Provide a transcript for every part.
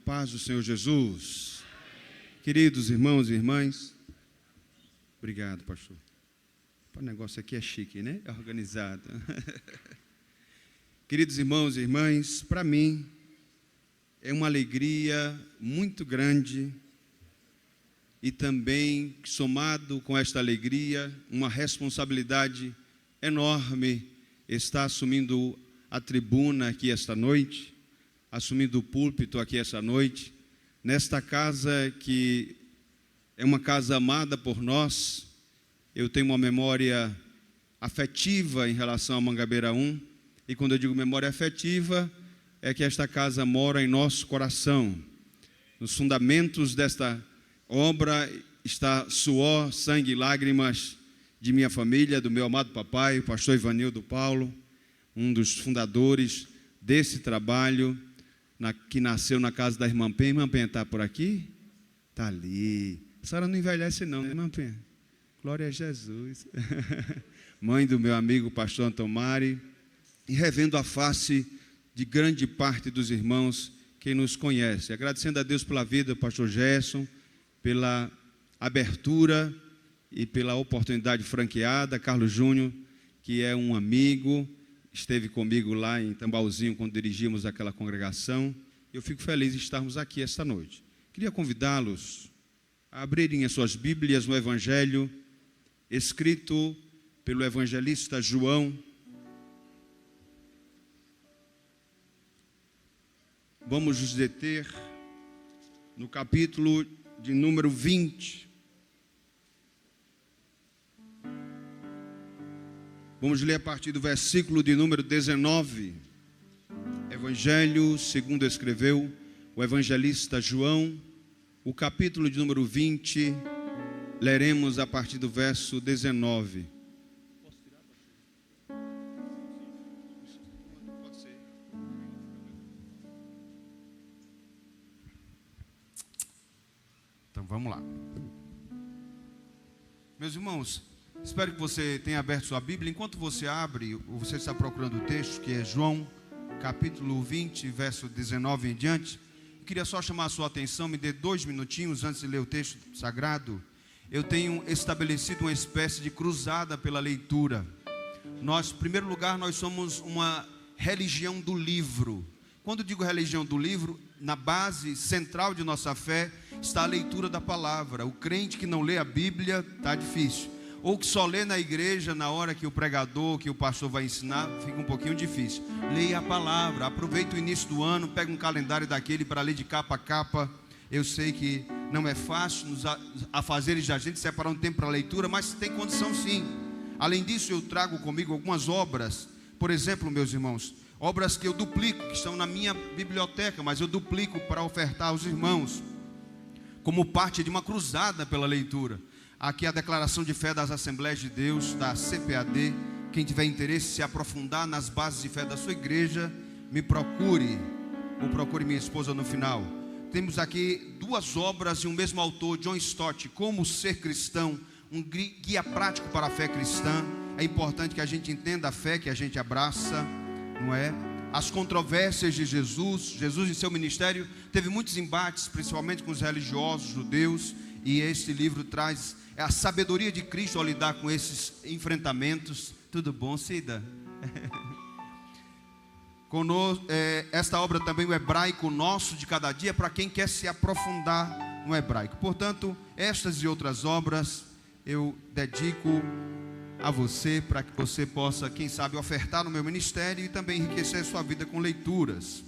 paz do Senhor Jesus. Queridos irmãos e irmãs, obrigado, pastor. O negócio aqui é chique, né? É organizado. Queridos irmãos e irmãs, para mim é uma alegria muito grande e também, somado com esta alegria, uma responsabilidade enorme estar assumindo a tribuna aqui esta noite, assumindo o púlpito aqui esta noite, nesta casa que é uma casa amada por nós. Eu tenho uma memória afetiva em relação a Mangabeira 1, e quando eu digo memória afetiva, é que esta casa mora em nosso coração. Nos fundamentos desta obra está suor, sangue e lágrimas de minha família, do meu amado papai, o pastor Ivanildo Paulo, um dos fundadores desse trabalho, que nasceu na casa da irmã Penha. Irmã Penha está por aqui? Está ali. A senhora não envelhece não, né, irmã Penha? Glória a Jesus. Mãe do meu amigo pastor Antomari, e revendo a face de grande parte dos irmãos que nos conhece. Agradecendo a Deus pela vida do pastor Gerson, pela abertura e pela oportunidade franqueada. Carlos Júnior, que é um amigo, esteve comigo lá em Tambalzinho quando dirigimos aquela congregação. Eu fico feliz de estarmos aqui esta noite. Queria convidá-los a abrirem as suas Bíblias no Evangelho escrito pelo evangelista João. Vamos nos deter no capítulo de número 20. Vamos ler a partir do versículo de número 19. Evangelho segundo escreveu o evangelista João, o capítulo de número 20, leremos a partir do verso 19. Então vamos lá. Meus irmãos, espero que você tenha aberto sua Bíblia. Enquanto você abre, ou você está procurando o texto, que é João, capítulo 20, verso 19 em diante, eu queria só chamar a sua atenção, me dê 2 minutinhos antes de ler o texto sagrado. Eu tenho estabelecido uma espécie de cruzada pela leitura. Nós, em primeiro lugar, nós somos uma religião do livro. Quando digo religião do livro, na base central de nossa fé está a leitura da palavra. O crente que não lê a Bíblia está difícil. Ou que só lê na igreja na hora que o pregador, que o pastor vai ensinar, fica um pouquinho difícil. Leia a palavra, aproveita o início do ano, pega um calendário daquele para ler de capa a capa. Eu sei que não é fácil nos afazeres da gente separar um tempo para a leitura, mas tem condição sim. Além disso, eu trago comigo algumas obras. Por exemplo, meus irmãos, obras que eu duplico, que estão na minha biblioteca, mas eu duplico para ofertar aos irmãos, como parte de uma cruzada pela leitura. Aqui a declaração de fé das Assembleias de Deus, da CPAD. Quem tiver interesse em se aprofundar nas bases de fé da sua igreja, me procure, ou procure minha esposa no final. Temos aqui 2 obras de um mesmo autor, John Stott, Como Ser Cristão, um guia prático para a fé cristã. É importante que a gente entenda a fé que a gente abraça, não é? As controvérsias de Jesus. Jesus em seu ministério teve muitos embates, principalmente com os religiosos judeus, e este livro traz a sabedoria de Cristo ao lidar com esses enfrentamentos. Tudo bom, Cida? Esta obra também, o hebraico nosso de cada dia, para quem quer se aprofundar no hebraico. Portanto, estas e outras obras eu dedico a você, para que você possa, quem sabe, ofertar no meu ministério e também enriquecer sua vida com leituras.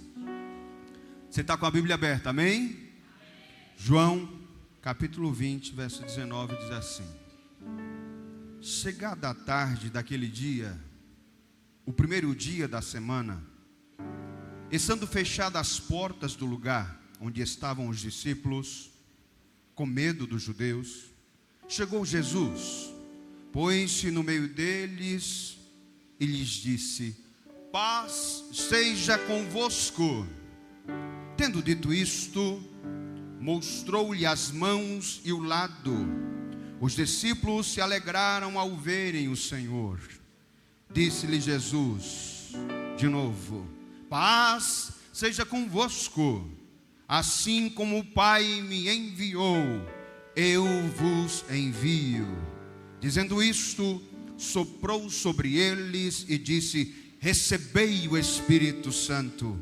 Você está com a Bíblia aberta, amém? João, capítulo 20, verso 19, diz assim: Chegada a tarde daquele dia, o primeiro dia da semana, estando fechadas as portas do lugar onde estavam os discípulos, com medo dos judeus, chegou Jesus, pôs-se no meio deles e lhes disse: paz seja convosco. Tendo dito isto, mostrou-lhe as mãos e o lado. Os discípulos se alegraram ao verem o Senhor. Disse-lhe Jesus de novo: paz seja convosco. assim como o Pai me enviou, eu vos envio. Dizendo isto, soprou sobre eles e disse: recebei o Espírito Santo.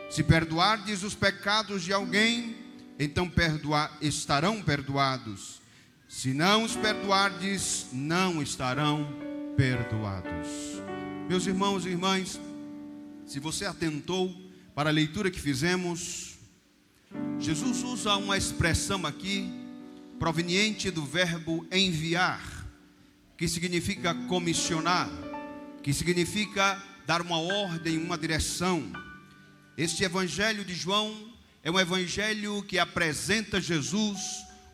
Se perdoardes os pecados de alguém, então estarão perdoados. Se não os perdoardes, não estarão perdoados. Meus irmãos e irmãs, se você atentou para a leitura que fizemos, Jesus usa uma expressão aqui, proveniente do verbo enviar, que significa comissionar, que significa dar uma ordem, uma direção. Este evangelho de João é um evangelho que apresenta Jesus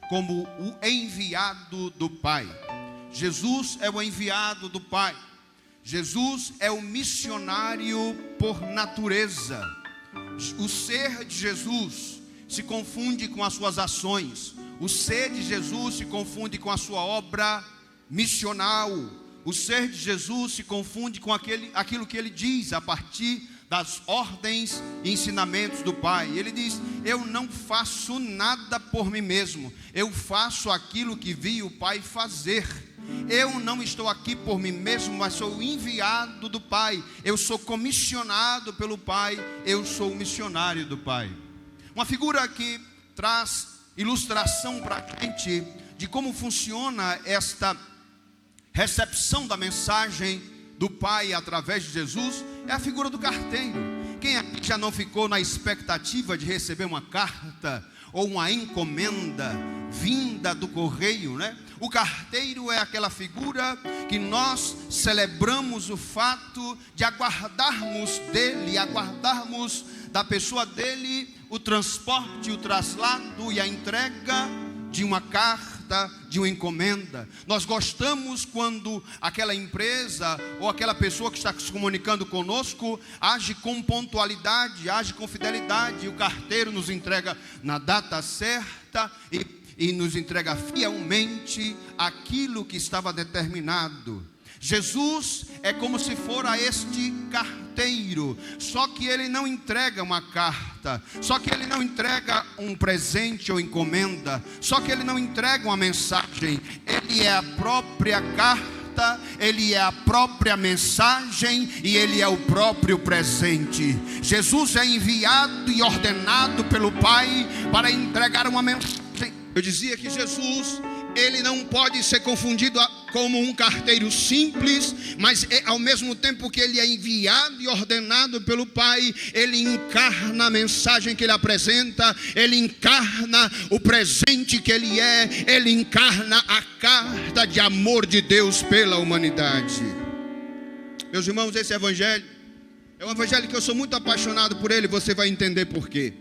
como o enviado do Pai. Jesus é o enviado do Pai. Jesus é o missionário por natureza. O ser de Jesus se confunde com as suas ações. O ser de Jesus se confunde com a sua obra missional. O ser de Jesus se confunde com aquilo que ele diz a partir das ordens e ensinamentos do Pai. Ele diz: eu não faço nada por mim mesmo, eu faço aquilo que vi o Pai fazer. Eu não estou aqui por mim mesmo, mas sou enviado do Pai. Eu sou comissionado pelo Pai, eu sou o missionário do Pai. Uma figura que traz ilustração para a gente de como funciona esta recepção da mensagem do Pai através de Jesus é a figura do carteiro. Quem aqui já não ficou na expectativa de receber uma carta ou uma encomenda vinda do correio, né? O carteiro é aquela figura que nós celebramos o fato de aguardarmos dele, aguardarmos da pessoa dele o transporte, o traslado e a entrega de uma carta, de uma encomenda. Nós gostamos quando aquela empresa ou aquela pessoa que está se comunicando conosco age com pontualidade, age com fidelidade. O carteiro nos entrega na data certa e nos entrega fielmente aquilo que estava determinado. Jesus é como se fora este carteiro, só que ele não entrega uma carta, só que ele não entrega um presente ou encomenda, só que ele não entrega uma mensagem. Ele é a própria carta, ele é a própria mensagem e ele é o próprio presente. Jesus é enviado e ordenado pelo Pai para entregar uma mensagem. Eu dizia que Jesus, ele não pode ser confundido como um carteiro simples, mas ao mesmo tempo que ele é enviado e ordenado pelo Pai, ele encarna a mensagem que ele apresenta, ele encarna o presente que ele é, ele encarna a carta de amor de Deus pela humanidade. Meus irmãos, esse evangelho é um evangelho que eu sou muito apaixonado por ele, você vai entender por quê.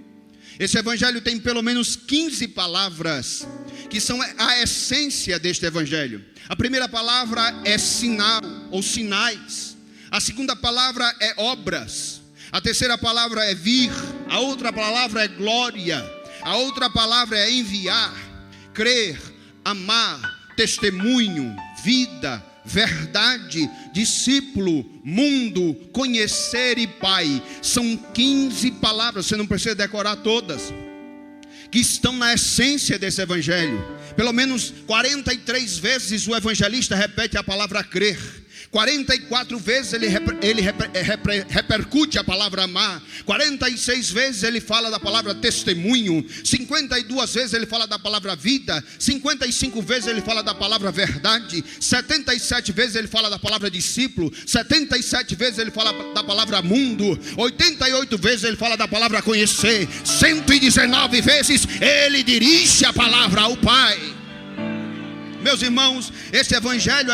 Esse evangelho tem pelo menos 15 palavras que são a essência deste evangelho. A primeira palavra é sinal ou sinais. A segunda palavra é obras. A terceira palavra é vir. A outra palavra é glória. A outra palavra é enviar, crer, amar, testemunho, vida, verdade, discípulo, mundo, conhecer e Pai. São 15 palavras, você não precisa decorar todas, que estão na essência desse evangelho. Pelo menos 43 vezes o evangelista repete a palavra crer. 44 vezes ele repercute a palavra amar. 46 vezes ele fala da palavra testemunho. 52 vezes ele fala da palavra vida. 55 vezes ele fala da palavra verdade. 77 vezes ele fala da palavra discípulo. 77 vezes ele fala da palavra mundo. 88 vezes ele fala da palavra conhecer. 119 vezes ele dirige a palavra ao Pai. Meus irmãos, esse evangelho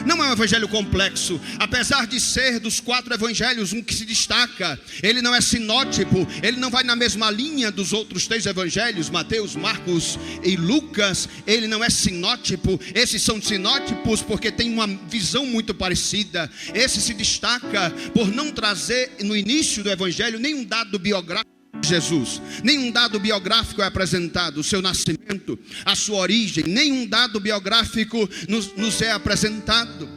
não é um evangelho complexo. Apesar de ser dos 4 evangelhos um que se destaca, ele não é sinótipo, ele não vai na mesma linha dos outros 3 evangelhos, Mateus, Marcos e Lucas. Ele não é sinótipo. Esses são sinótipos porque tem uma visão muito parecida. Esse se destaca por não trazer no início do evangelho nenhum dado biográfico de Jesus. Nenhum dado biográfico é apresentado, o seu nascimento, a sua origem, nenhum dado biográfico nos é apresentado.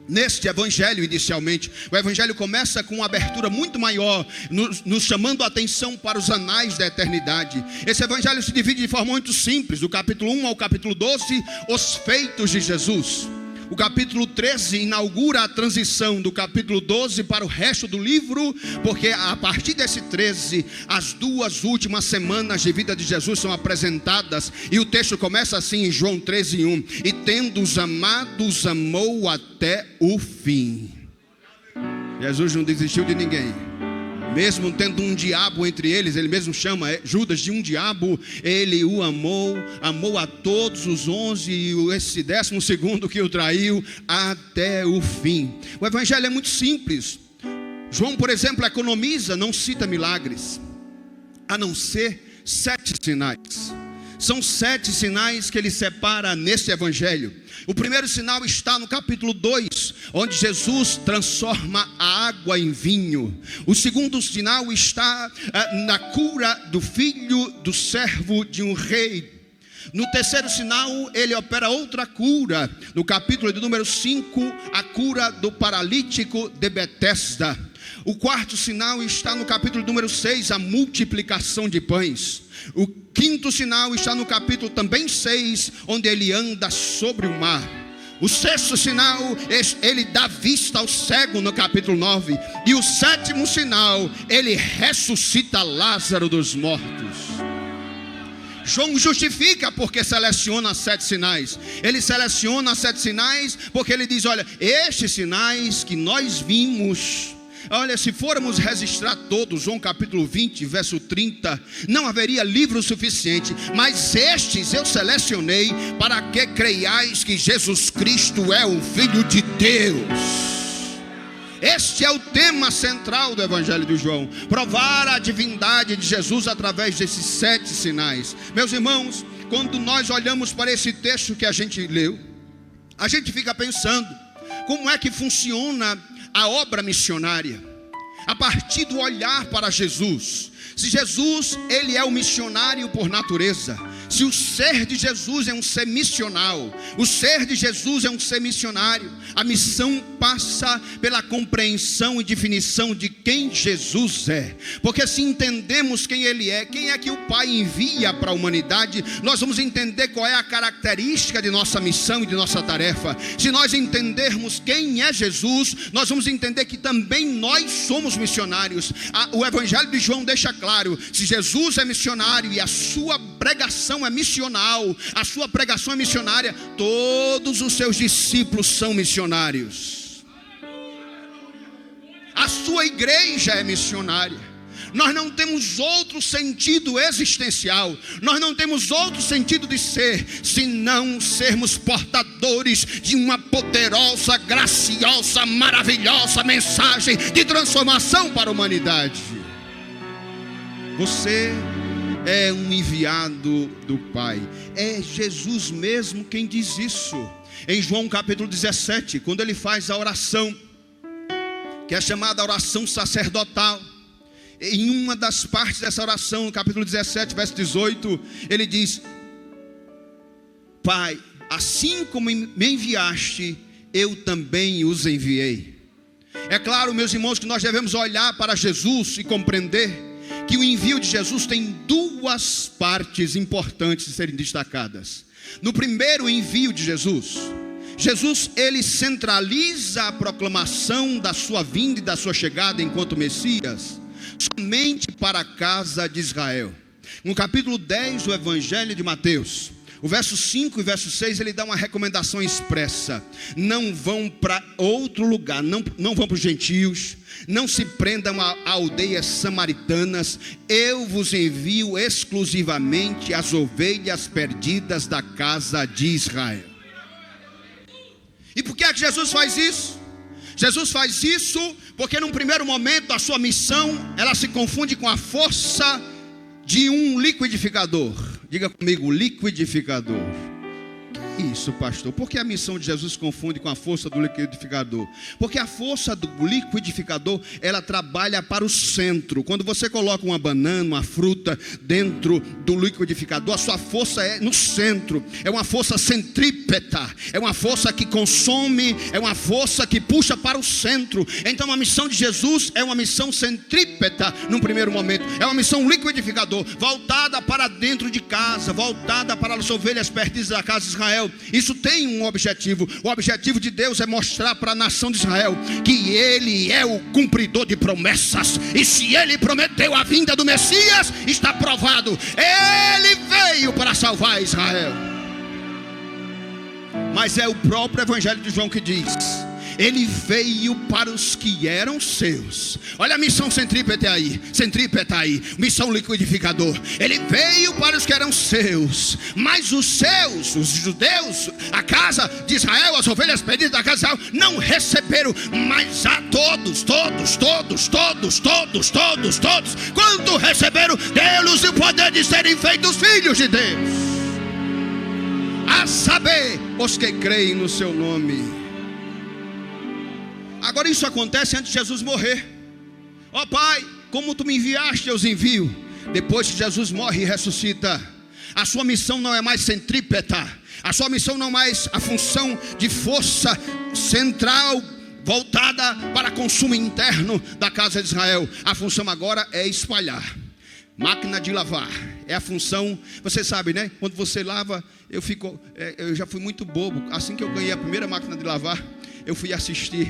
neste evangelho inicialmente. O evangelho começa com uma abertura muito maior, nos chamando a atenção para os anais da eternidade. Esse evangelho se divide de forma muito simples, do capítulo 1 ao capítulo 12, os feitos de Jesus. O capítulo 13 inaugura a transição do capítulo 12 para o resto do livro, porque a partir desse 13, as 2 últimas semanas de vida de Jesus são apresentadas, e o texto começa assim em João 13:1: e tendo-os amado, os amou até o fim. Jesus não desistiu de ninguém. Mesmo tendo um diabo entre eles, ele mesmo chama Judas de um diabo, ele o amou a todos os 11, e esse 12º que o traiu, até o fim. O evangelho é muito simples. João, por exemplo, economiza, não cita milagres, a não ser 7 sinais. São 7 sinais que ele separa nesse evangelho. O primeiro sinal está no capítulo 2, onde Jesus transforma a água em vinho. O segundo sinal está na cura do filho do servo de um rei. No terceiro sinal, ele opera outra cura. No capítulo de número 5, a cura do paralítico de Betesda. O quarto sinal está no capítulo número 6, a multiplicação de pães. O quinto sinal está no capítulo também 6, onde ele anda sobre o mar. O sexto sinal, ele dá vista ao cego no capítulo 9. E o sétimo sinal, ele ressuscita Lázaro dos mortos. João justifica porque seleciona 7 sinais. Ele seleciona 7 sinais porque ele diz: olha, estes sinais que nós vimos, olha, se formos registrar todos, João capítulo 20, verso 30, não haveria livro suficiente. Mas estes eu selecionei para que creiais que Jesus Cristo é o Filho de Deus. Este é o tema central do evangelho de João: provar a divindade de Jesus através desses 7 sinais. Meus irmãos, quando nós olhamos para esse texto que a gente leu, a gente fica pensando, como é que funciona a obra missionária? A partir do olhar para Jesus. Se Jesus, ele é o missionário por natureza, se o ser de Jesus é um ser missional, o ser de Jesus é um ser missionário, a missão passa pela compreensão e definição de quem Jesus é. Porque se entendemos quem ele é, quem é que o Pai envia para a humanidade, nós vamos entender qual é a característica de nossa missão e de nossa tarefa. Se nós entendermos quem é Jesus, nós vamos entender que também nós somos missionários. O evangelho de João deixa claro: se Jesus é missionário e a sua pregação é missional, a sua pregação é missionária, todos os seus discípulos são missionários. A sua igreja é missionária. Nós não temos outro sentido existencial, nós não temos outro sentido de ser, senão sermos portadores de uma poderosa, graciosa, maravilhosa mensagem de transformação para a humanidade. Você é um enviado do Pai. É Jesus mesmo quem diz isso. Em João capítulo 17, quando ele faz a oração, que é chamada oração sacerdotal, em uma das partes dessa oração, no capítulo 17, verso 18, ele diz: Pai, assim como me enviaste, eu também os enviei. É claro, meus irmãos, que nós devemos olhar para Jesus e compreender que o envio de Jesus tem 2 partes importantes de serem destacadas. No primeiro envio de Jesus, ele centraliza a proclamação da sua vinda e da sua chegada enquanto Messias somente para a casa de Israel. No capítulo 10 do Evangelho de Mateus, o verso 5 e verso 6, ele dá uma recomendação expressa: não vão para outro lugar, não vão para os gentios, não se prendam a aldeias samaritanas, eu vos envio exclusivamente as ovelhas perdidas da casa de Israel. E por que é que Jesus faz isso? Jesus faz isso porque num primeiro momento a sua missão, ela se confunde com a força de um liquidificador. Diga comigo, liquidificador. Isso, pastor. Por que a missão de Jesus se confunde com a força do liquidificador? Porque a força do liquidificador, ela trabalha para o centro. Quando você coloca uma banana, uma fruta dentro do liquidificador, a sua força é no centro. É uma força centrípeta. É uma força que consome, é uma força que puxa para o centro. Então a missão de Jesus é uma missão centrípeta num primeiro momento. É uma missão liquidificador, voltada para dentro de casa, voltada para as ovelhas perdidas da casa de Israel. Isso tem um objetivo. O objetivo de Deus é mostrar para a nação de Israel que Ele é o cumpridor de promessas. E se Ele prometeu a vinda do Messias, está provado. Ele veio para salvar Israel. Mas é o próprio Evangelho de João que diz: Ele veio para os que eram seus. Olha a missão centrípeta aí, missão liquidificador. Ele veio para os que eram seus, mas os seus, os judeus, a casa de Israel, as ovelhas perdidas da casa de Israel, não receberam. Mas a todos, quanto receberam, deu-lhes o poder de serem feitos filhos de Deus, a saber, os que creem no seu nome. Agora isso acontece antes de Jesus morrer. Ó Pai, como tu me enviaste, eu os envio. Depois que Jesus morre e ressuscita, a sua missão não é mais centrípeta. A sua missão não é mais a função de força central voltada para consumo interno da casa de Israel. A função agora é espalhar. Máquina de lavar é a função. Você sabe, né? Quando você lava, eu já fui muito bobo. Assim que eu ganhei a primeira máquina de lavar, eu fui assistir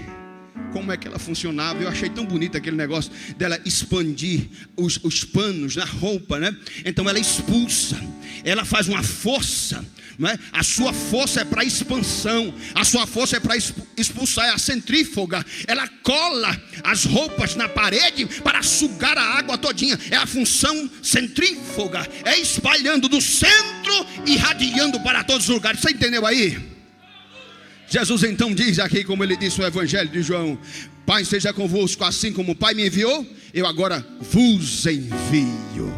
como é que ela funcionava. Eu achei tão bonito aquele negócio dela expandir os panos na roupa, né? Então ela expulsa, ela faz uma força, né? A sua força é para expansão, a sua força é para expulsar. É a centrífuga. Ela cola as roupas na parede para sugar a água todinha. É a função centrífuga. É espalhando do centro e irradiando para todos os lugares. Você entendeu aí? Jesus então diz aqui, como ele disse no Evangelho de João: Pai seja convosco, assim como o Pai me enviou, eu agora vos envio.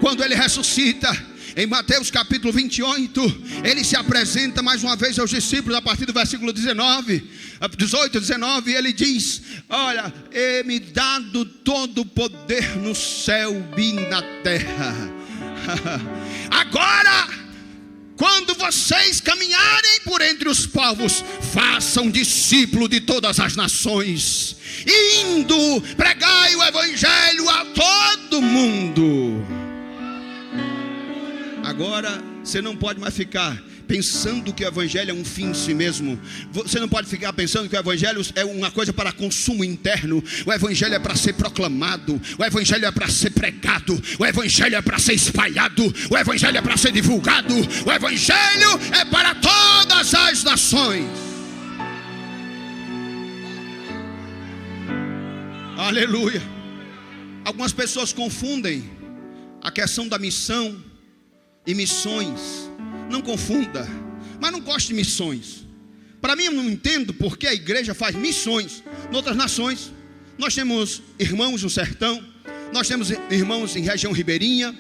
Quando ele ressuscita, em Mateus capítulo 28, ele se apresenta mais uma vez aos discípulos, a partir do versículo 18, 19, ele diz: olha, é-me dado todo o poder no céu e na terra. Agora, quando vocês caminharem por entre os povos, façam discípulo de todas as nações, indo, pregai o Evangelho a todo mundo. Agora, você não pode mais ficar pensando que o Evangelho é um fim em si mesmo. Você não pode ficar pensando que o Evangelho é uma coisa para consumo interno. O Evangelho é para ser proclamado. O Evangelho é para ser pregado. O Evangelho é para ser espalhado. O Evangelho é para ser divulgado. O Evangelho é para todas as nações. Aleluia. Algumas pessoas confundem a questão da missão e missões. Não confunda, mas não gosto de missões. Para mim, eu não entendo porque a igreja faz missões em outras nações. Nós temos irmãos no sertão, nós temos irmãos em região ribeirinha,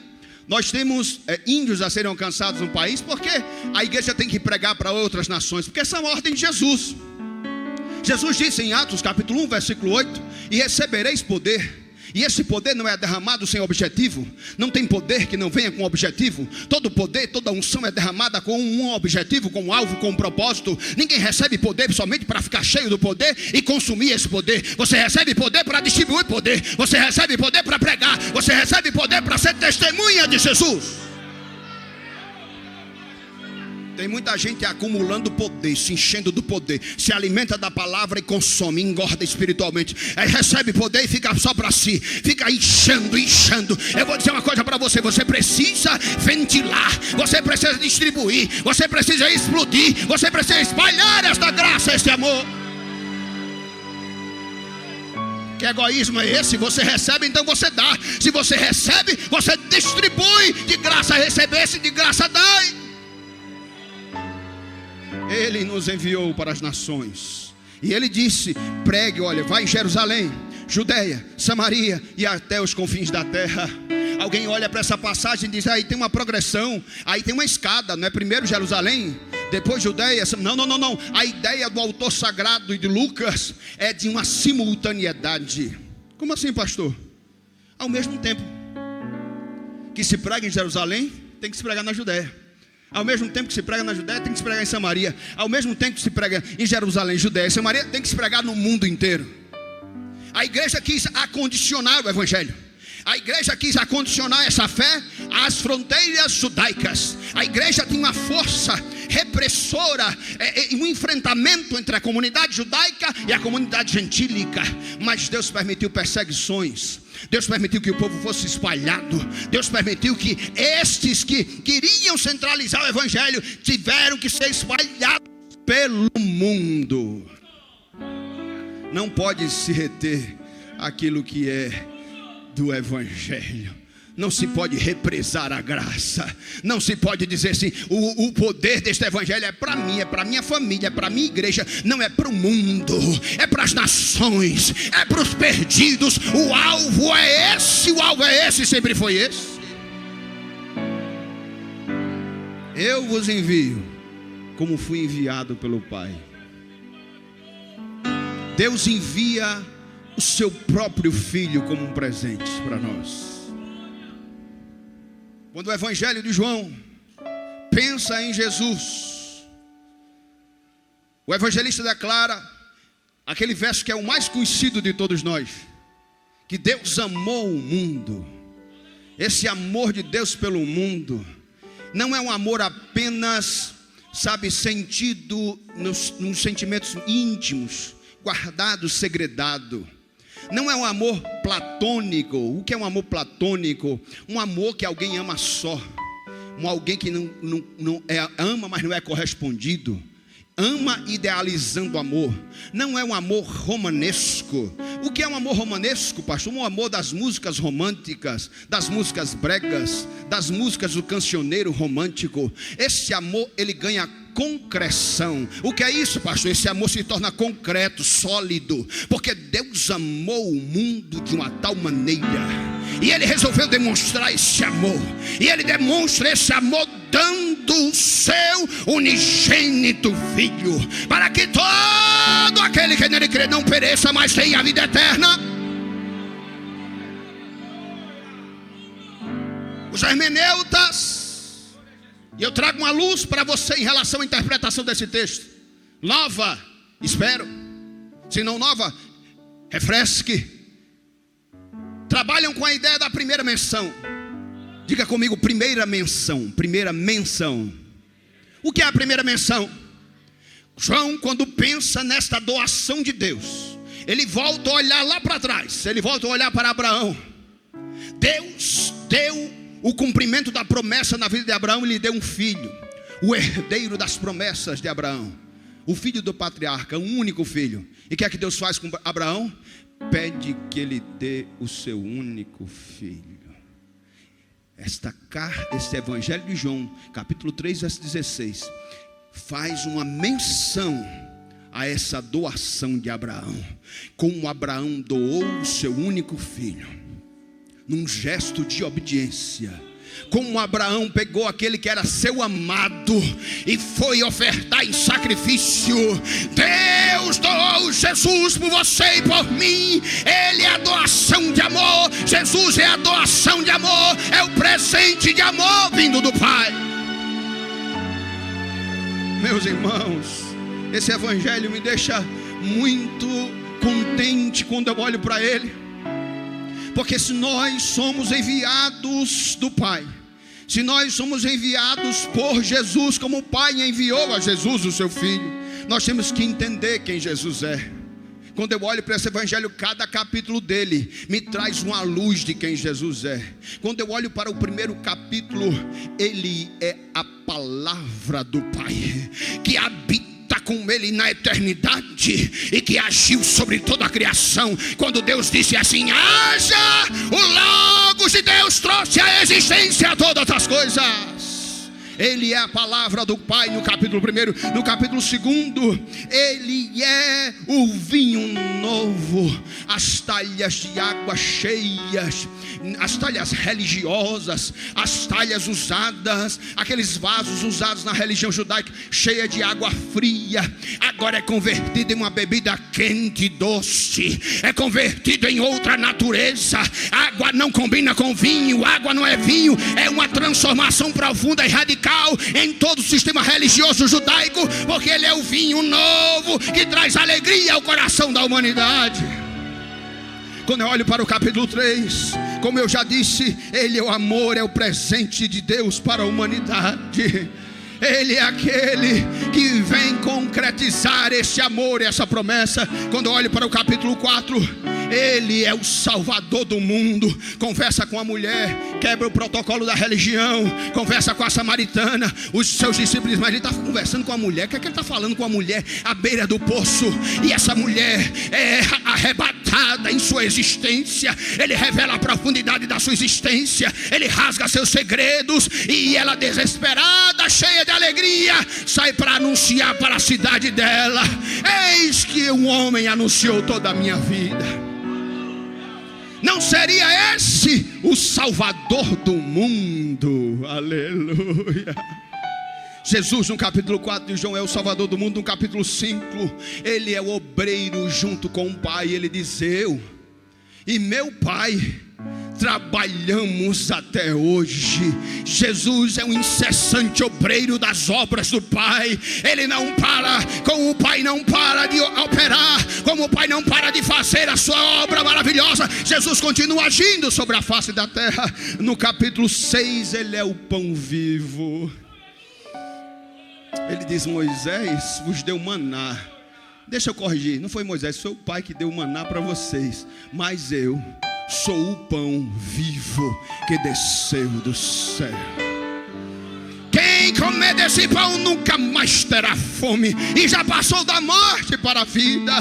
nós temos índios a serem alcançados no país. Porque a igreja tem que pregar para outras nações? Porque essa é a ordem de Jesus. Jesus disse em Atos capítulo 1, versículo 8: e recebereis poder. E esse poder não é derramado sem objetivo. Não tem poder que não venha com objetivo. Todo poder, toda unção é derramada com um objetivo, com um alvo, com um propósito. Ninguém recebe poder somente para ficar cheio do poder e consumir esse poder. Você recebe poder para distribuir poder. Você recebe poder para pregar. Você recebe poder para ser testemunha de Jesus. Tem muita gente acumulando poder, se enchendo do poder, se alimenta da palavra e consome, engorda espiritualmente. Aí recebe poder e fica só para si, fica inchando. Eu vou dizer uma coisa para você: você precisa ventilar, você precisa distribuir, você precisa explodir, você precisa espalhar esta graça, este amor. Que egoísmo é esse? Você recebe, então você dá. Se você recebe, você distribui. De graça recebesse, de graça dai. Ele nos enviou para as nações. E ele disse: pregue, olha, vai em Jerusalém, Judeia, Samaria e até os confins da terra. Alguém olha para essa passagem e diz: aí tem uma progressão, aí tem uma escada, não é primeiro Jerusalém, depois Judeia. Não. A ideia do autor sagrado e de Lucas é de uma simultaneidade. Como assim, pastor? Ao mesmo tempo que se prega em Jerusalém, tem que se pregar na Judéia. Ao mesmo tempo que se prega na Judéia, tem que se pregar em Samaria. Ao mesmo tempo que se prega em Jerusalém, Judéia e Samaria, tem que se pregar no mundo inteiro. A igreja quis acondicionar o evangelho. A igreja quis acondicionar essa fé às fronteiras judaicas. A igreja tinha uma força repressora, um enfrentamento entre a comunidade judaica e a comunidade gentílica. Mas Deus permitiu perseguições. Deus permitiu que o povo fosse espalhado. Deus permitiu que estes que queriam centralizar o evangelho tiveram que ser espalhados pelo mundo. Não pode se reter aquilo que é do evangelho. Não se pode represar a graça. Não se pode dizer assim: o poder deste evangelho é para mim, é para minha família, é para minha igreja. Não, é para o mundo, é para as nações, é para os perdidos. O alvo é esse, sempre foi esse. Eu vos envio como fui enviado pelo Pai. Deus envia o seu próprio Filho como um presente para nós. Quando o Evangelho de João pensa em Jesus, o evangelista declara aquele verso que é o mais conhecido de todos nós: que Deus amou o mundo. Esse amor de Deus pelo mundo não é um amor apenas, sentido nos sentimentos íntimos, guardado, segredado. Não é um amor platônico. O que é um amor platônico? Um amor que alguém ama só. Alguém que ama, mas não é correspondido. Ama idealizando o amor. Não é um amor romanesco. O que é um amor romanesco, pastor? Um amor das músicas românticas, das músicas bregas, das músicas do cancioneiro romântico. Esse amor, ele ganha concreção. O que é isso, pastor? Esse amor se torna concreto, sólido, porque Deus amou o mundo de uma tal maneira, e Ele resolveu demonstrar esse amor. E Ele demonstra esse amor dando o seu unigênito Filho, para que todo aquele que nele crê não pereça, mas tenha a vida eterna. Os hermeneutas, e eu trago uma luz para você em relação à interpretação desse texto. Nova, espero. Se não nova, refresque. Trabalham com a ideia da primeira menção. Diga comigo: primeira menção. Primeira menção. O que é a primeira menção? João, quando pensa nesta doação de Deus, ele volta a olhar lá para trás. Ele volta a olhar para Abraão. Deus deu o cumprimento da promessa na vida de Abraão, e lhe deu um filho, o herdeiro das promessas de Abraão, o filho do patriarca, um único filho. E o que é que Deus faz com Abraão? Pede que ele dê o seu único filho. Este evangelho de João, capítulo 3, verso 16, faz uma menção a essa doação de Abraão. Como Abraão doou o seu único filho, num gesto de obediência. Como Abraão pegou aquele que era seu amado e foi ofertar em sacrifício. Deus doou Jesus por você e por mim. Ele é a doação de amor. Jesus é a doação de amor. É o presente de amor vindo do Pai. Meus irmãos, esse evangelho me deixa muito contente quando eu olho para ele. Porque se nós somos enviados do Pai, se nós somos enviados por Jesus, como o Pai enviou a Jesus, o seu Filho, nós temos que entender quem Jesus é. Quando eu olho para esse evangelho, cada capítulo dele me traz uma luz de quem Jesus é. Quando eu olho para o primeiro capítulo, ele é a palavra do Pai, que habita com ele na eternidade e que agiu sobre toda a criação. Quando Deus disse assim: haja, o Logos de Deus trouxe à existência todas as coisas. Ele é a palavra do Pai no capítulo 1. No capítulo 2, Ele é o vinho novo. As talhas de água cheias, as talhas religiosas, as talhas usadas, aqueles vasos usados na religião judaica, cheia de água fria, agora é convertido em uma bebida quente e doce, é convertido em outra natureza. Água não combina com vinho, água não é vinho, é uma transformação profunda e radical em todo o sistema religioso judaico, porque ele é o vinho novo que traz alegria ao coração da humanidade. Quando eu olho para o capítulo 3, como eu já disse, Ele é o amor, é o presente de Deus para a humanidade. Ele é aquele que vem concretizar esse amor e essa promessa. Quando eu olho para o capítulo 4, Ele é o Salvador do mundo. Conversa com a mulher, quebra o protocolo da religião, conversa com a samaritana, os seus discípulos, mas Ele está conversando com a mulher. O que é que Ele está falando com a mulher à beira do poço? E essa mulher é arrebatada em sua existência. Ele revela a profundidade da sua existência, Ele rasga seus segredos, e ela, desesperada, cheia de alegria, sai para anunciar para a cidade dela: eis que um homem anunciou toda a minha vida. Não seria esse o Salvador do mundo? Aleluia. Jesus, no capítulo 4 de João, é o Salvador do mundo. No capítulo 5, Ele é o obreiro junto com o Pai. Ele diz: eu e meu Pai trabalhamos até hoje. Jesus é um incessante obreiro das obras do Pai. Ele não para, como o Pai não para de operar, como o Pai não para de fazer a sua obra maravilhosa, Jesus continua agindo sobre a face da terra. No capítulo 6, Ele é o pão vivo. Ele diz: Moisés vos deu maná. Deixa eu corrigir, não foi Moisés, foi o Pai que deu maná para vocês, mas eu sou o pão vivo que desceu do céu. Quem comer desse pão nunca mais terá fome, e já passou da morte para a vida.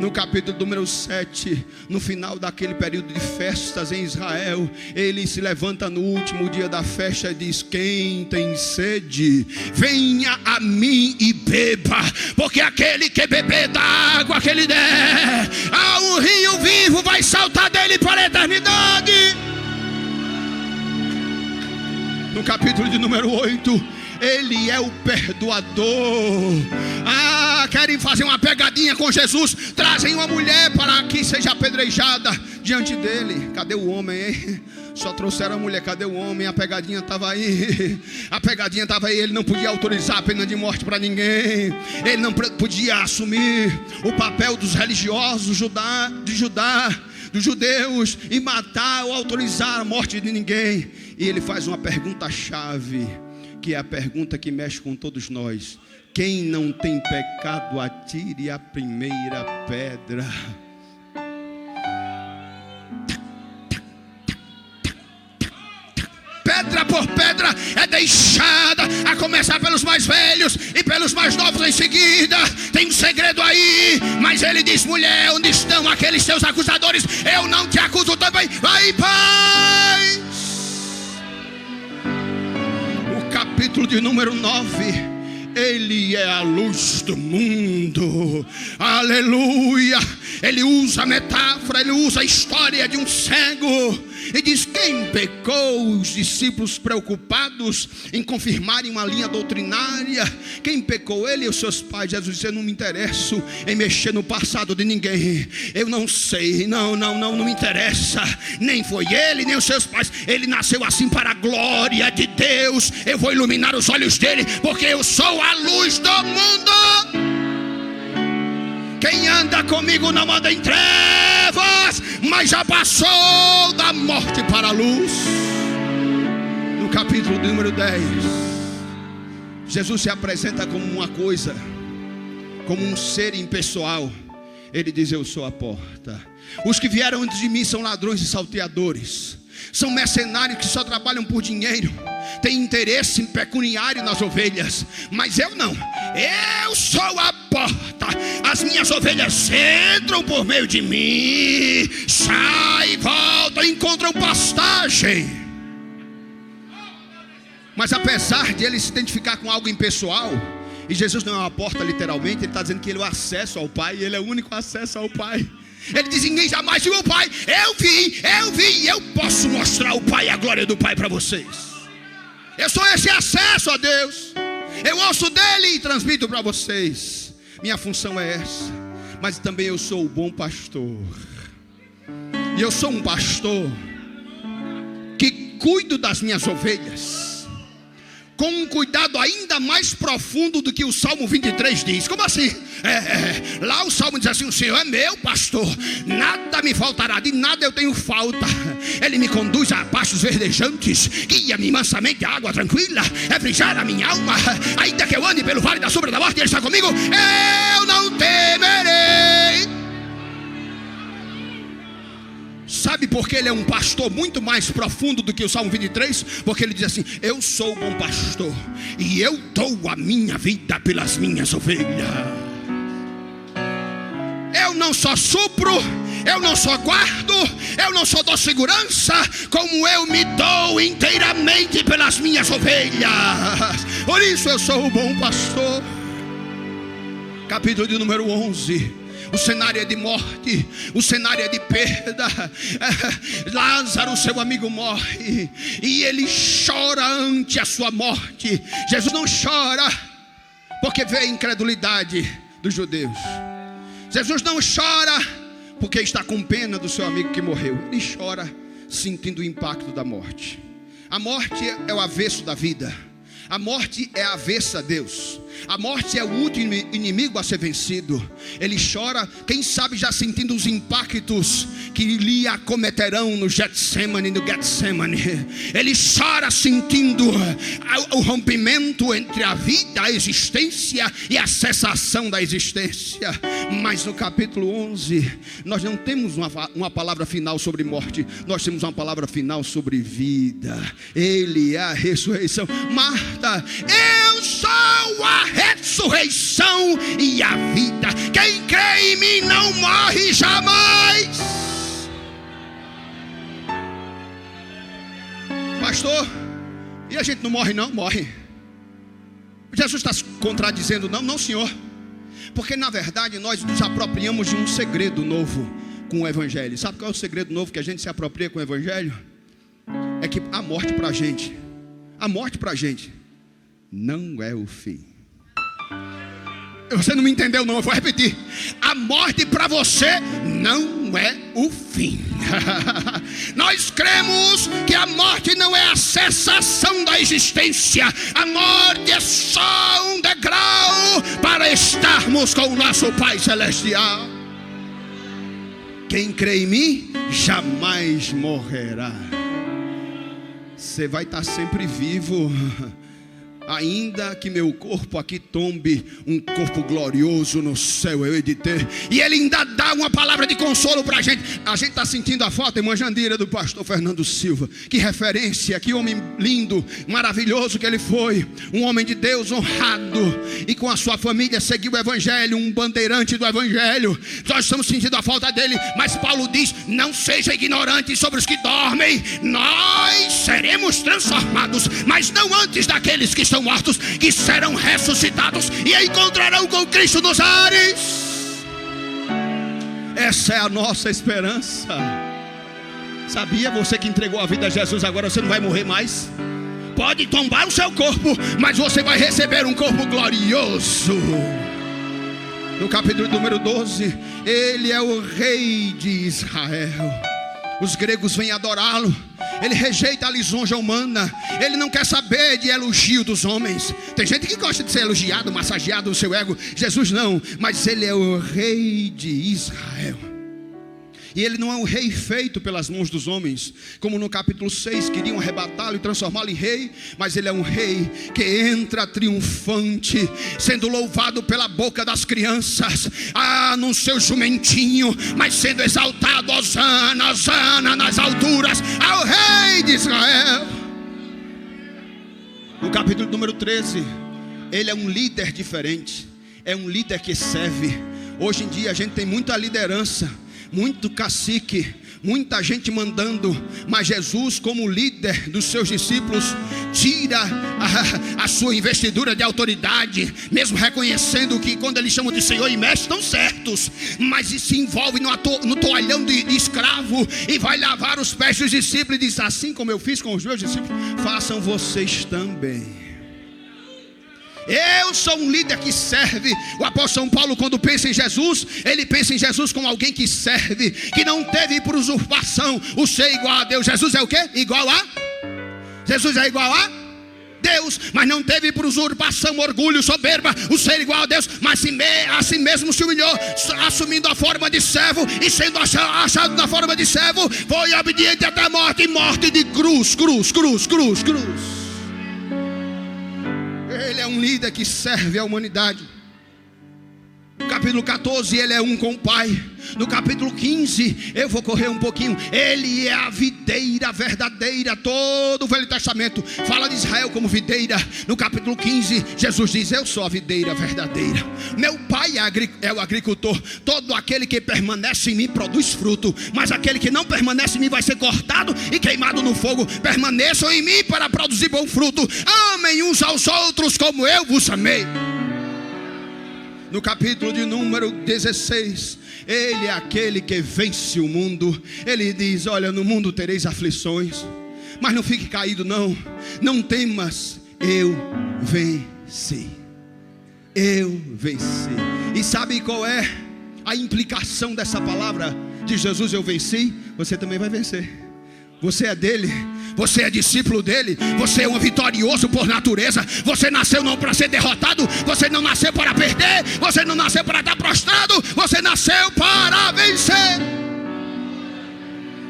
No capítulo número 7, no final daquele período de festas em Israel, Ele se levanta no último dia da festa e diz: quem tem sede, venha a mim e beba, porque aquele que beber da água que Ele der, um rio vivo vai saltar dele para a eternidade. No capítulo de número 8, Ele é o perdoador. Querem fazer uma pegadinha com Jesus, trazem uma mulher para que seja apedrejada diante dele. Cadê o homem, hein? Só trouxeram a mulher, cadê o homem? A pegadinha estava aí. A pegadinha estava aí. Ele não podia autorizar a pena de morte para ninguém. Ele não podia assumir o papel dos religiosos dos judeus, e matar ou autorizar a morte de ninguém. E ele faz uma pergunta-chave, que é a pergunta que mexe com todos nós: quem não tem pecado, atire a primeira pedra. Pedra por pedra é deixada, a começar pelos mais velhos e pelos mais novos em seguida. Tem um segredo aí, mas Ele diz: mulher, onde estão aqueles seus acusadores? Eu não te acuso também, vai em paz. O capítulo de número 9, Ele é a luz do mundo. Aleluia. Ele usa a metáfora, Ele usa a história de um cego e diz: quem pecou? Os discípulos preocupados em confirmarem uma linha doutrinária. Quem pecou? Ele e os seus pais. Jesus disse: eu não me interesso em mexer no passado de ninguém. Eu não sei, não me interessa. Nem foi ele, nem os seus pais. Ele nasceu assim para a glória de Deus. Eu vou iluminar os olhos dele, porque eu sou a luz do mundo. Quem anda comigo não anda em trevas, mas já passou da morte para a luz. No capítulo número 10, Jesus se apresenta como uma coisa, como um ser impessoal. Ele diz: eu sou a porta. Os que vieram antes de mim são ladrões e salteadores, são mercenários que só trabalham por dinheiro, têm interesse pecuniário nas ovelhas, mas eu não. Eu sou a porta. As minhas ovelhas entram por meio de mim, saem, voltam, encontram pastagem. Mas apesar de ele se identificar com algo impessoal, e Jesus não é uma porta literalmente, ele está dizendo que ele é o acesso ao Pai, ele é o único acesso ao Pai. Ele diz: ninguém jamais viu o Pai. Eu vi, eu posso mostrar o Pai e a glória do Pai para vocês. Eu sou esse acesso a Deus. Eu ouço dele e transmito para vocês. Minha função é essa. Mas também eu sou o bom pastor. E eu sou um pastor que cuido das minhas ovelhas com um cuidado ainda mais profundo do que o Salmo 23 diz. Como assim? Lá o Salmo diz assim: o Senhor é meu pastor, nada me faltará, de nada eu tenho falta. Ele me conduz a pastos verdejantes, guia-me mansamente a água tranquila, refrigera a minha alma. Ainda que eu ande pelo vale da sombra da morte, Ele está comigo, eu não temerei. Sabe por que ele é um pastor muito mais profundo do que o Salmo 23? Porque ele diz assim: eu sou o bom pastor e eu dou a minha vida pelas minhas ovelhas. Eu não só supro, eu não só guardo, eu não só dou segurança, como eu me dou inteiramente pelas minhas ovelhas. Por isso eu sou o bom pastor. Capítulo de número 11. O cenário é de morte, o cenário é de perda. Lázaro, seu amigo, morre e ele chora ante a sua morte. Jesus não chora porque vê a incredulidade dos judeus. Jesus não chora porque está com pena do seu amigo que morreu. Ele chora sentindo o impacto da morte. A morte é o avesso da vida. A morte é avessa a Deus. A morte é o último inimigo a ser vencido. Ele chora, quem sabe já sentindo os impactos que lhe acometerão no Getsemane. Ele chora sentindo o rompimento entre a vida, a existência e a cessação da existência. Mas no capítulo 11 nós não temos uma palavra final sobre morte. Nós temos uma palavra final sobre vida. Ele é a ressurreição. Marta, eu sou a ressurreição e a vida. Quem crê em mim não morre jamais. Pastor, e a gente não morre não? Morre. Jesus está se contradizendo? Não senhor. Porque na verdade nós nos apropriamos de um segredo novo com o Evangelho. Sabe qual é o segredo novo que a gente se apropria com o Evangelho? É que a morte para a gente não é o fim. Você não me entendeu não, eu vou repetir. A morte para você não é o fim. Nós cremos que a morte não é a cessação da existência. A morte é só um degrau para estarmos com o nosso Pai Celestial. Quem crê em mim jamais morrerá. Você vai estar sempre vivo. Ainda que meu corpo aqui tombe, um corpo glorioso no céu eu hei de ter. E ele ainda dá uma palavra de consolo para a gente. A gente está sentindo a foto, irmã Jandira, do pastor Fernando Silva. Que referência, que homem lindo, maravilhoso que ele foi. Um homem de Deus honrado. E com a sua família seguiu o Evangelho, um bandeirante do Evangelho. Nós estamos sentindo a falta dele. Mas Paulo diz: não seja ignorante sobre os que dormem. Nós seremos transformados, mas não antes daqueles que estão mortos, que serão ressuscitados e encontrarão com Cristo nos ares. Essa é a nossa esperança. Sabia? Você que entregou a vida a Jesus, agora você não vai morrer mais. Pode tombar o seu corpo, mas você vai receber um corpo glorioso. No capítulo número 12, ele é o rei de Israel. Os gregos vêm adorá-lo. Ele rejeita a lisonja humana. Ele não quer saber de elogio dos homens. Tem gente que gosta de ser elogiado, massageado no seu ego. Jesus não, mas ele é o rei de Israel. E ele não é um rei feito pelas mãos dos homens, como no capítulo 6 queriam arrebatá-lo e transformá-lo em rei. Mas ele é um rei que entra triunfante, sendo louvado pela boca das crianças, no seu jumentinho, mas sendo exaltado, hosana, hosana nas alturas, ao rei de Israel. No capítulo número 13, ele é um líder diferente. É um líder que serve. Hoje em dia a gente tem muita liderança, muito cacique, muita gente mandando, mas Jesus, como líder dos seus discípulos, tira a sua investidura de autoridade, mesmo reconhecendo que quando eles chamam de Senhor e Mestre estão certos, mas se envolve no toalhão de escravo e vai lavar os pés dos discípulos e diz: assim como eu fiz com os meus discípulos, façam vocês também. Eu sou um líder que serve. O apóstolo São Paulo, quando pensa em Jesus, ele pensa em Jesus como alguém que serve, que não teve por usurpação o ser igual a Deus. Jesus é o quê? Jesus é igual a Deus, mas não teve por usurpação, orgulho, soberba, o ser igual a Deus, mas a si mesmo se humilhou, assumindo a forma de servo, e sendo achado na forma de servo, foi obediente até a morte, e morte de cruz. Ele é um líder que serve a humanidade. No capítulo 14 ele é um com o Pai. No capítulo 15, eu vou correr um pouquinho, ele é a videira verdadeira. Todo o Velho Testamento fala de Israel como videira. No capítulo 15, Jesus diz: eu sou a videira verdadeira, meu Pai é o agricultor. Todo aquele que permanece em mim produz fruto, mas aquele que não permanece em mim vai ser cortado e queimado no fogo. Permaneçam em mim para produzir bom fruto. Amem uns aos outros como eu vos amei. No capítulo de número 16, ele é aquele que vence o mundo. Ele diz: olha, no mundo tereis aflições, mas não fique caído não. Não temas, eu venci. Eu venci. E sabe qual é a implicação dessa palavra de Jesus, eu venci? Você também vai vencer. Você é dele, você é discípulo dele, você é um vitorioso por natureza. Você nasceu não para ser derrotado, você não nasceu para perder, você não nasceu para estar prostrado, você nasceu para vencer.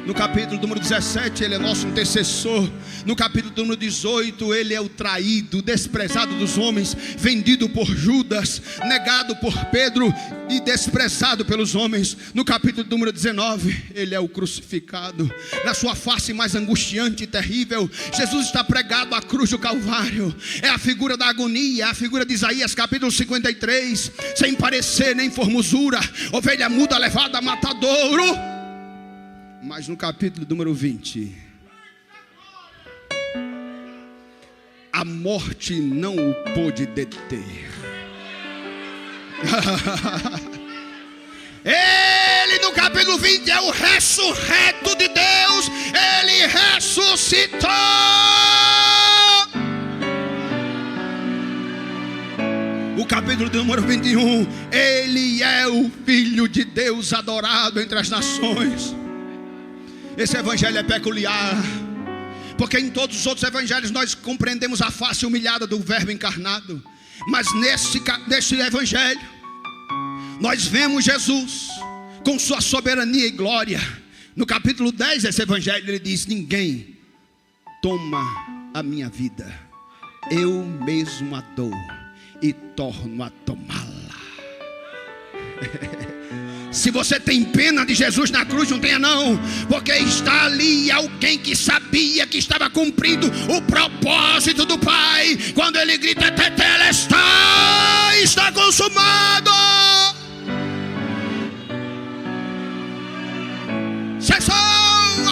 No capítulo número 17, ele é nosso intercessor. No capítulo número 18, ele é o traído, desprezado dos homens, vendido por Judas, negado por Pedro e desprezado pelos homens. No capítulo número 19, ele é o crucificado. Na sua face mais angustiante e terrível, Jesus está pregado à cruz do Calvário. É a figura da agonia, é a figura de Isaías capítulo 53, sem parecer nem formosura, ovelha muda levada a matadouro. Mas no capítulo número 20, a morte não o pôde deter. Ele no capítulo 20 é o ressurreto de Deus. Ele ressuscitou. O capítulo número 21, ele é o Filho de Deus adorado entre as nações. Esse evangelho é peculiar, porque em todos os outros evangelhos nós compreendemos a face humilhada do verbo encarnado. Mas nesse evangelho nós vemos Jesus com sua soberania e glória. No capítulo 10 desse evangelho ele diz: ninguém toma a minha vida, eu mesmo a dou e torno a tomá-la. Se você tem pena de Jesus na cruz, não tenha não, porque está ali alguém que sabia que estava cumprindo o propósito do Pai. Quando ele grita: tetelestai, está consumado. Cessou,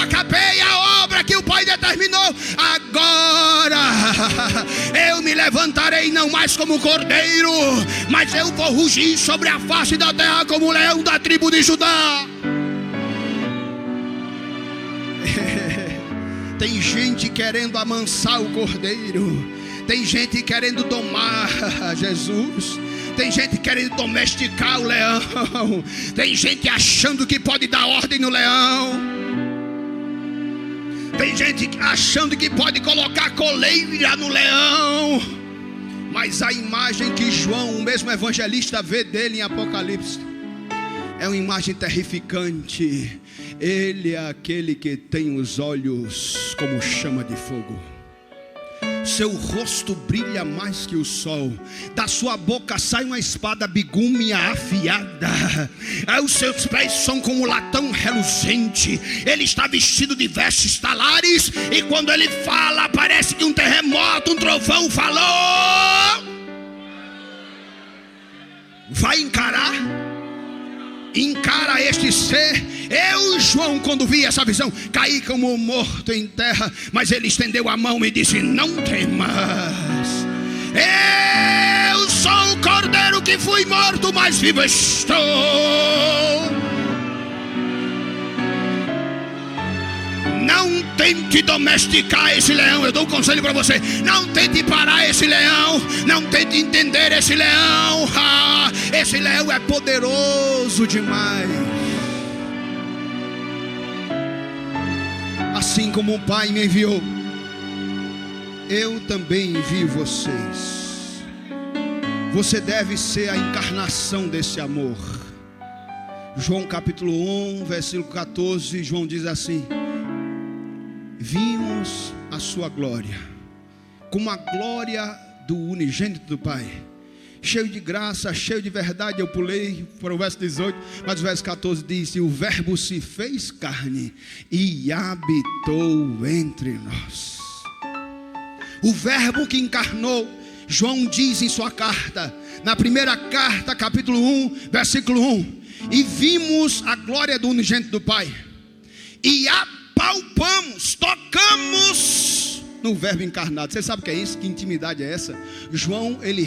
acabei a obra que o Pai determinou. Agora eu me levantarei não mais como cordeiro, mas eu vou rugir sobre a face da terra como o leão da tribo de Judá. Tem gente querendo amansar o cordeiro, tem gente querendo domar Jesus, tem gente querendo domesticar o leão, tem gente achando que pode dar ordem no leão, tem gente achando que pode colocar coleira no leão. Mas a imagem que João, o mesmo evangelista, vê dele em Apocalipse é uma imagem terrificante. Ele é aquele que tem os olhos como chama de fogo, seu rosto brilha mais que o sol, da sua boca sai uma espada bigúmia afiada, os seus pés são como latão reluzente, ele está vestido de vestes talares, e quando ele fala parece que um terremoto, um trovão falou. Vai encarar? Encara este ser. Eu, João, quando vi essa visão, caí como morto em terra. Mas ele estendeu a mão e disse: não temas, eu sou o cordeiro que fui morto, mas vivo estou. Não tente domesticar esse leão. Eu dou um conselho para você: não tente parar esse leão. Não tente entender esse leão. Esse leão é poderoso demais. Assim como o Pai me enviou, eu também envio vocês. Você deve ser a encarnação desse amor. João capítulo 1, versículo 14, João diz assim: vimos a sua glória, como a glória do unigênito do Pai, cheio de graça, cheio de verdade. Eu pulei para o verso 18, mas o verso 14 diz: e o verbo se fez carne e habitou entre nós. O verbo que encarnou, João diz em sua carta, na primeira carta, capítulo 1, versículo 1: e vimos a glória do unigênito do Pai, e apalpamos, tocamos no verbo encarnado. Você sabe o que é isso? Que intimidade é essa? João, ele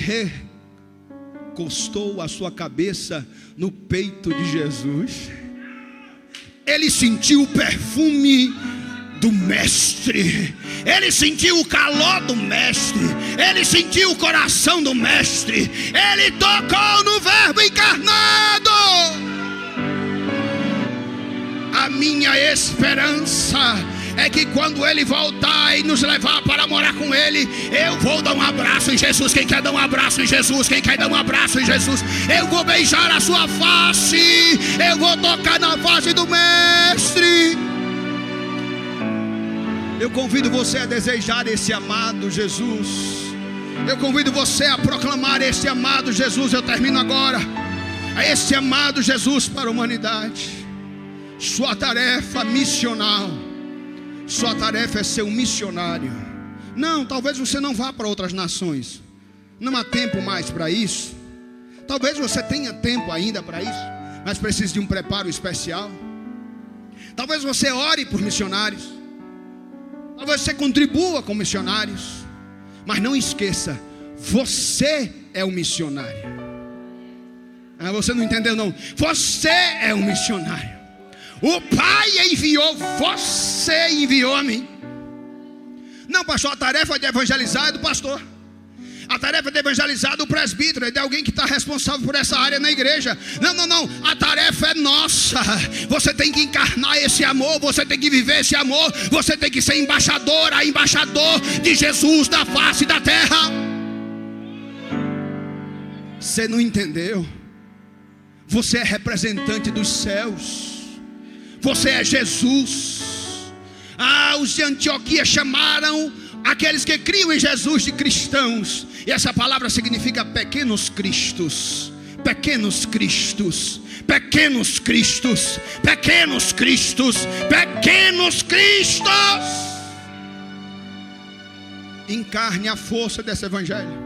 recostou a sua cabeça no peito de Jesus. Ele sentiu o perfume do mestre, ele sentiu o calor do mestre, ele sentiu o coração do mestre, ele tocou no verbo encarnado. A minha esperança é que quando ele voltar e nos levar para morar com ele, eu vou dar um abraço em Jesus. Quem quer dar um abraço em Jesus? Quem quer dar um abraço em Jesus? Eu vou beijar a sua face, eu vou tocar na face do mestre. Eu convido você a desejar esse amado Jesus. Eu convido você a proclamar esse amado Jesus. Eu termino agora. Esse amado Jesus para a humanidade. Sua tarefa missional, sua tarefa é ser um missionário. Não, talvez você não vá para outras nações. Não há tempo mais para isso. Talvez você tenha tempo ainda para isso, mas precise de um preparo especial. Talvez você ore por missionários. Talvez você contribua com missionários. Mas não esqueça, você é um missionário. Você não entendeu não? Você é um missionário. O Pai enviou, você enviou a mim. Não, pastor, a tarefa de evangelizar é do pastor. A tarefa de evangelizar é do presbítero, é de alguém que está responsável por essa área na igreja. Não, a tarefa é nossa. Você tem que encarnar esse amor, você tem que viver esse amor. Você tem que ser embaixador de Jesus na face da terra. Você não entendeu? Você é representante dos céus. Você é Jesus. Os de Antioquia chamaram aqueles que criam em Jesus de cristãos. E essa palavra significa pequenos cristos. Pequenos cristos. Pequenos cristos. Pequenos cristos. Pequenos cristos. Encarne a força desse evangelho.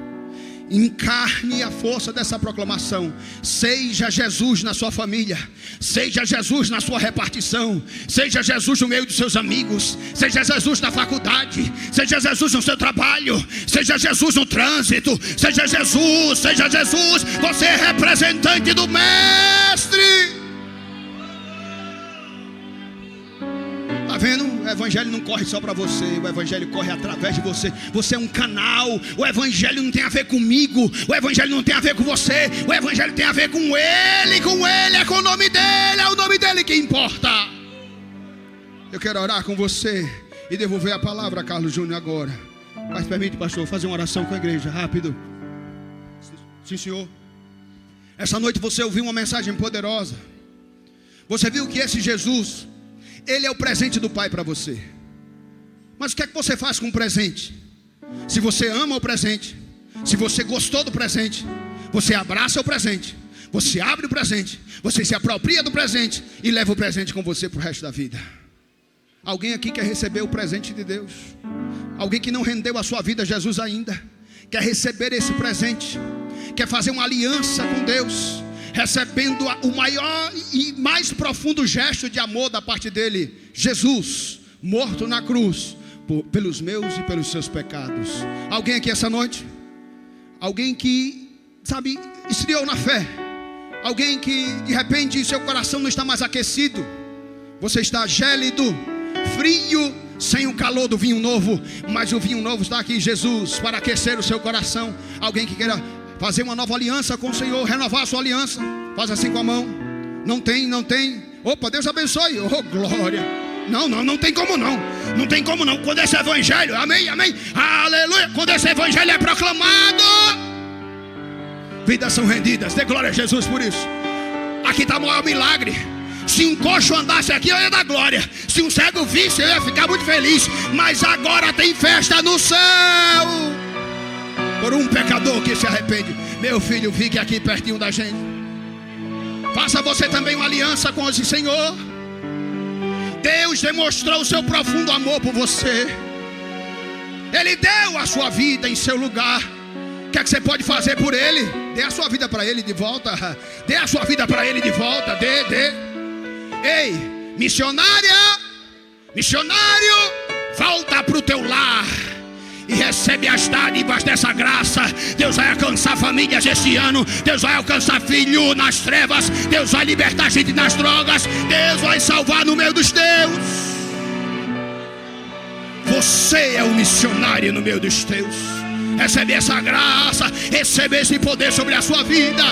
Encarne a força dessa proclamação. Seja Jesus na sua família. Seja Jesus na sua repartição. Seja Jesus no meio dos seus amigos. Seja Jesus na faculdade. Seja Jesus no seu trabalho. Seja Jesus no trânsito. Seja Jesus. Você é representante do mestre. Está vendo? O evangelho não corre só para você. O evangelho corre através de você. Você é um canal. O evangelho não tem a ver comigo. O evangelho não tem a ver com você. O evangelho tem a ver com ele. Com ele, é com o nome dele. É o nome dele que importa. Eu quero orar com você e devolver a palavra a Carlos Júnior agora. Mas permite, pastor, fazer uma oração com a igreja, rápido. Sim, senhor. Essa noite você ouviu uma mensagem poderosa. Você viu que esse Jesus, ele é o presente do Pai para você. Mas o que é que você faz com o presente? Se você ama o presente, se você gostou do presente, você abraça o presente, você abre o presente, você se apropria do presente e leva o presente com você para o resto da vida. Alguém aqui quer receber o presente de Deus? Alguém que não rendeu a sua vida a Jesus ainda, quer receber esse presente, quer fazer uma aliança com Deus, recebendo o maior e mais profundo gesto de amor da parte dele. Jesus, morto na cruz, pelos meus e pelos seus pecados. Alguém aqui essa noite? Alguém que, sabe, esfriou na fé. Alguém que de repente seu coração não está mais aquecido. Você está gélido, frio, sem o calor do vinho novo. Mas o vinho novo está aqui em Jesus para aquecer o seu coração. Alguém que queira fazer uma nova aliança com o Senhor, renovar a sua aliança, faz assim com a mão. Não tem. Opa, Deus abençoe. Oh, glória. Não tem como não. Não tem como não. Quando esse evangelho, amém, aleluia. Quando esse evangelho é proclamado, vidas são rendidas. Dê glória a Jesus por isso. Aqui está o maior milagre. Se um coxo andasse aqui, eu ia dar glória. Se um cego visse, eu ia ficar muito feliz. Mas agora tem festa no céu por um pecador que se arrepende. Meu filho, fique aqui pertinho da gente. Faça você também uma aliança com esse Senhor. Deus demonstrou o seu profundo amor por você. Ele deu a sua vida em seu lugar. O que é que você pode fazer por Ele? Dê a sua vida para Ele de volta. Dê a sua vida para Ele de volta. Dê. Ei, missionário, volta para o teu lar e recebe as dádivas dessa graça. Deus vai alcançar famílias este ano. Deus vai alcançar filho nas trevas. Deus vai libertar gente nas drogas. Deus vai salvar no meio dos teus. Você é um missionário no meio dos teus. Recebe essa graça, recebe esse poder sobre a sua vida.